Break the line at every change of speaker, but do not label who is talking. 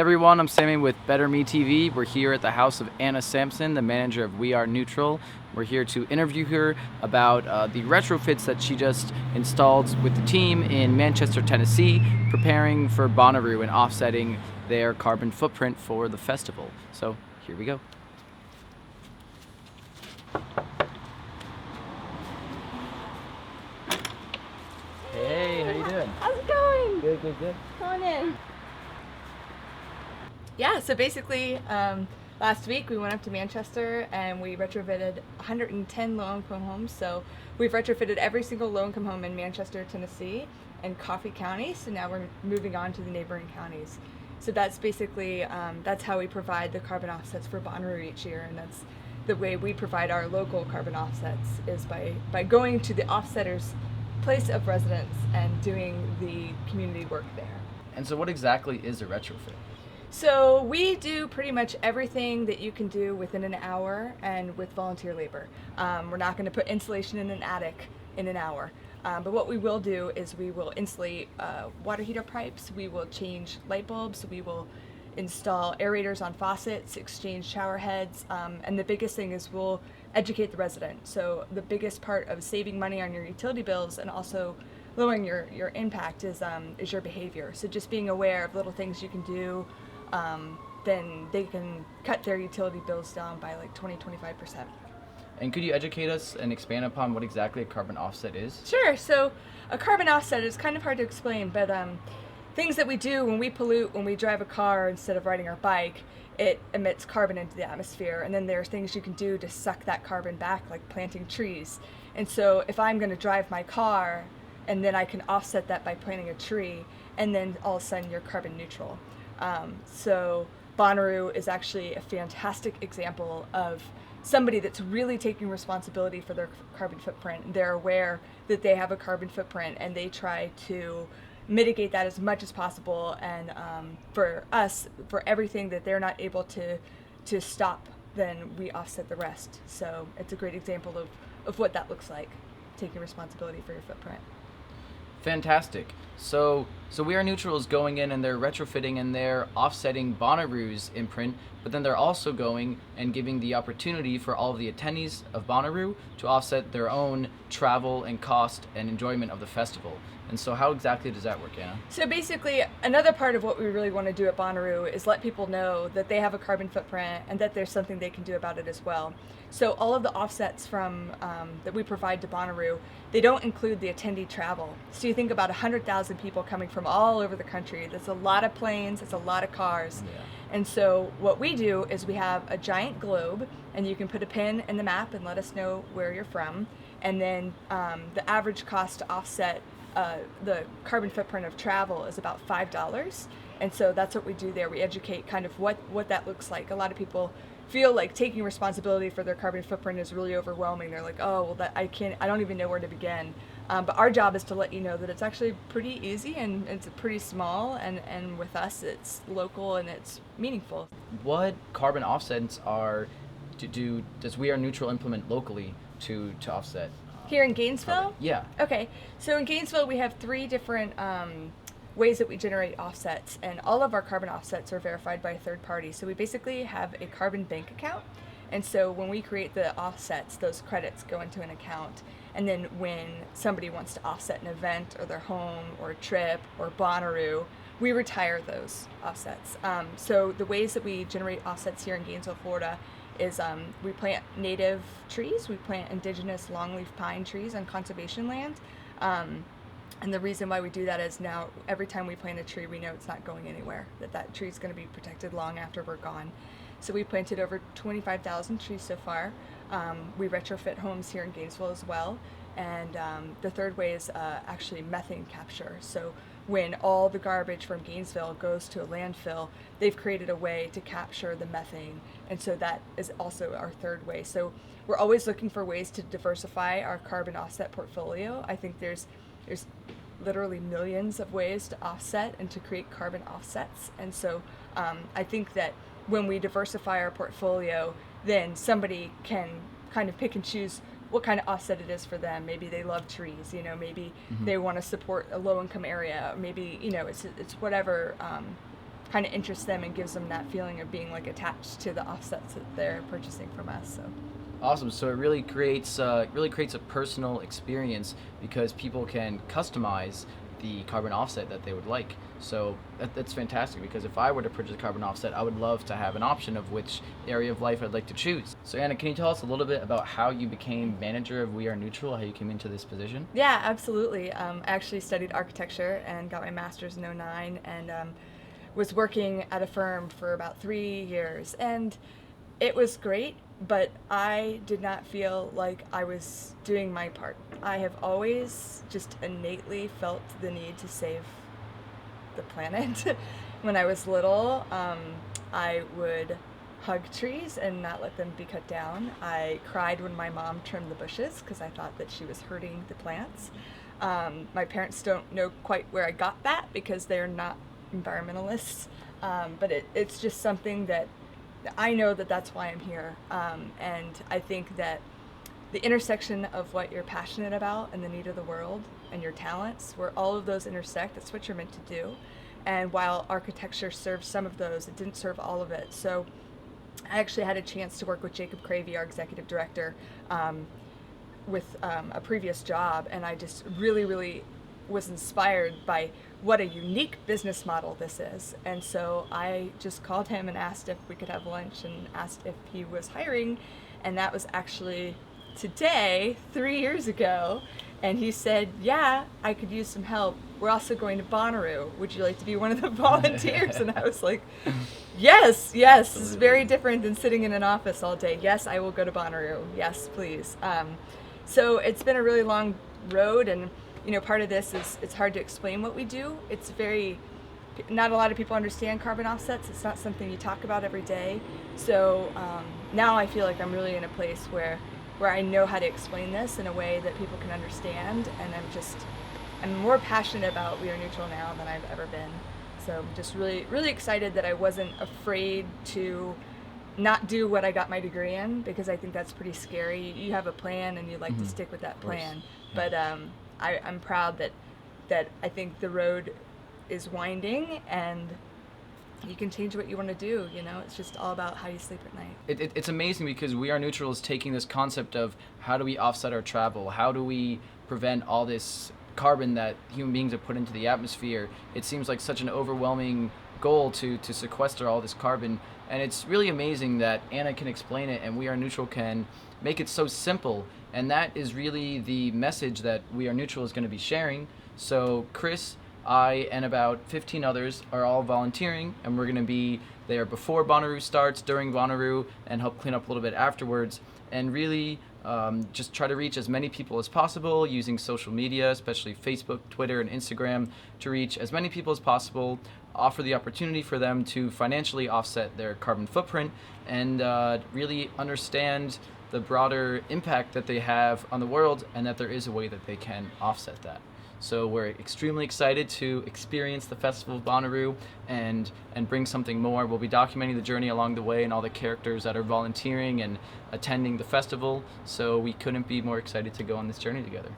everyone, I'm Sammy with bettermeTV. We're here at the house of Anna Sampson, the manager of We Are Neutral. We're here to interview her about the retrofits that she just installed with the team in Manchester, Tennessee, preparing for Bonnaroo and offsetting their carbon footprint for the festival. So here we go. Hey, how you doing?
How's it going?
Good.
Come on in. Yeah, so basically, last week we went up to Manchester and we retrofitted 110 low-income homes. So we've retrofitted every single low-income home in Manchester, Tennessee, and Coffee County. So now we're moving on to the neighboring counties. So that's basically, that's how we provide the carbon offsets for Bonnaroo each year, and that's the way we provide our local carbon offsets is by going to the offsetter's place of residence and doing the community work there.
And so what exactly is a retrofit?
So we do pretty much everything that you can do within an hour and with volunteer labor. We're not going to put insulation in an attic in an hour. But what we will do is we will insulate water heater pipes, we will change light bulbs, we will install aerators on faucets, exchange shower heads, and the biggest thing is we'll educate the resident. So the biggest part of saving money on your utility bills and also lowering your impact is your behavior. So just being aware of little things you can do, then they can cut their utility bills down by like 20-25%.
And could you educate us and expand upon what exactly a carbon offset is?
Sure. So a carbon offset is kind of hard to explain, but things that we do when we pollute, when we drive a car instead of riding our bike, it emits carbon into the atmosphere. And then there are things you can do to suck that carbon back, like planting trees. And so if I'm going to drive my car, and then I can offset that by planting a tree, and then all of a sudden you're carbon neutral. So Bonnaroo is actually a fantastic example of somebody that's really taking responsibility for their carbon footprint. They're aware that they have a carbon footprint and they try to mitigate that as much as possible. And for us, for everything that they're not able to stop, then we offset the rest. So it's a great example of what that looks like, taking responsibility for your footprint.
Fantastic. So We Are Neutral is going in and they're retrofitting and they're offsetting Bonnaroo's imprint, but then they're also going and giving the opportunity for all of the attendees of Bonnaroo to offset their own travel and cost and enjoyment of the festival. And so how exactly does that work, Anna?
So basically, another part of what we really want to do at Bonnaroo is let people know that they have a carbon footprint and that there's something they can do about it as well. So all of the offsets from that we provide to Bonnaroo, they don't include the attendee travel. So you think about 100,000 people coming from all over the country. That's a lot of planes, it's a lot of cars.
Yeah.
And so what we do is we have a giant globe, and you can put a pin in the map and let us know where you're from. And then the average cost to offset the carbon footprint of travel is about $5. And so that's what we do there. We educate kind of what that looks like. A lot of people feel like taking responsibility for their carbon footprint is really overwhelming. They're like, oh, well, I don't even know where to begin. But our job is to let you know that it's actually pretty easy and it's pretty small, and with us it's local and it's meaningful.
What carbon offsets does We Are Neutral implement locally to offset?
Here in Gainesville?
Carbon? Yeah.
Okay, so in Gainesville we have 3 different ways that we generate offsets, and all of our carbon offsets are verified by a third party. So we basically have a carbon bank account, and so when we create the offsets, those credits go into an account, and then when somebody wants to offset an event or their home or a trip or Bonnaroo, we retire those offsets. So the ways that we generate offsets here in Gainesville, Florida is we plant native trees, we plant indigenous longleaf pine trees on conservation land. And the reason why we do that is now every time we plant a tree, we know it's not going anywhere, that tree is going to be protected long after we're gone. So we planted over 25,000 trees so far. We retrofit homes here in Gainesville as well. And the third way is actually methane capture. So when all the garbage from Gainesville goes to a landfill, they've created a way to capture the methane. And so that is also our third way. So we're always looking for ways to diversify our carbon offset portfolio. I think there's literally millions of ways to offset and to create carbon offsets. And so I think that when we diversify our portfolio, then somebody can kind of pick and choose what kind of offset it is for them. Maybe they love trees, maybe they want to support a low-income area. Maybe, it's whatever, kind of interests them and gives them that feeling of being like attached to the offsets that they're purchasing from us. So.
Awesome. So it really creates a personal experience because people can customize the carbon offset that they would like. So that's fantastic, because if I were to purchase a carbon offset, I would love to have an option of which area of life I'd like to choose. So Anna, can you tell us a little bit about how you became manager of We Are Neutral, how you came into this position?
Yeah, absolutely. I actually studied architecture and got my master's in '09, and was working at a firm for about 3 years. And it was great, but I did not feel like I was doing my part. I have always just innately felt the need to save the planet. When I was little, I would hug trees and not let them be cut down. I cried when my mom trimmed the bushes because I thought that she was hurting the plants. My parents don't know quite where I got that because they're not environmentalists, but it's just something that I know that that's why I'm here, and I think that the intersection of what you're passionate about and the need of the world and your talents, where all of those intersect, that's what you're meant to do. And while architecture serves some of those, it didn't serve all of it. So I actually had a chance to work with Jacob Cravey, our executive director, with a previous job, and I just really was inspired by what a unique business model this is. And so I just called him and asked if we could have lunch and asked if he was hiring, and that was actually today, 3 years ago. And he said, yeah, I could use some help. We're also going to Bonnaroo. Would you like to be one of the volunteers? And I was like, yes, this is very different than sitting in an office all day. Yes, I will go to Bonnaroo. Yes, please. So it's been a really long road, and part of this is it's hard to explain what we do. It's not a lot of people understand carbon offsets. It's not something you talk about every day. So now I feel like I'm really in a place where I know how to explain this in a way that people can understand, and I'm more passionate about We Are Neutral now than I've ever been. So I'm just really excited that I wasn't afraid to not do what I got my degree in, because I think that's pretty scary. You have a plan and you like to stick with that plan. But I'm proud that I think the road is winding, and you can change what you want to do. It's just all about how you sleep at night.
It's amazing because We Are Neutral is taking this concept of how do we offset our travel, how do we prevent all this carbon that human beings have put into the atmosphere. It seems like such an overwhelming goal to sequester all this carbon, and it's really amazing that Anna can explain it and We Are Neutral can make it so simple. And that is really the message that We Are Neutral is going to be sharing. So Chris, I, and about 15 others are all volunteering, and we're going to be there before Bonnaroo starts, during Bonnaroo, and help clean up a little bit afterwards, and really just try to reach as many people as possible using social media, especially Facebook, Twitter, and Instagram, to reach as many people as possible, offer the opportunity for them to financially offset their carbon footprint, and really understand the broader impact that they have on the world, and that there is a way that they can offset that. So we're extremely excited to experience the Festival of Bonnaroo and bring something more. We'll be documenting the journey along the way and all the characters that are volunteering and attending the festival. So we couldn't be more excited to go on this journey together.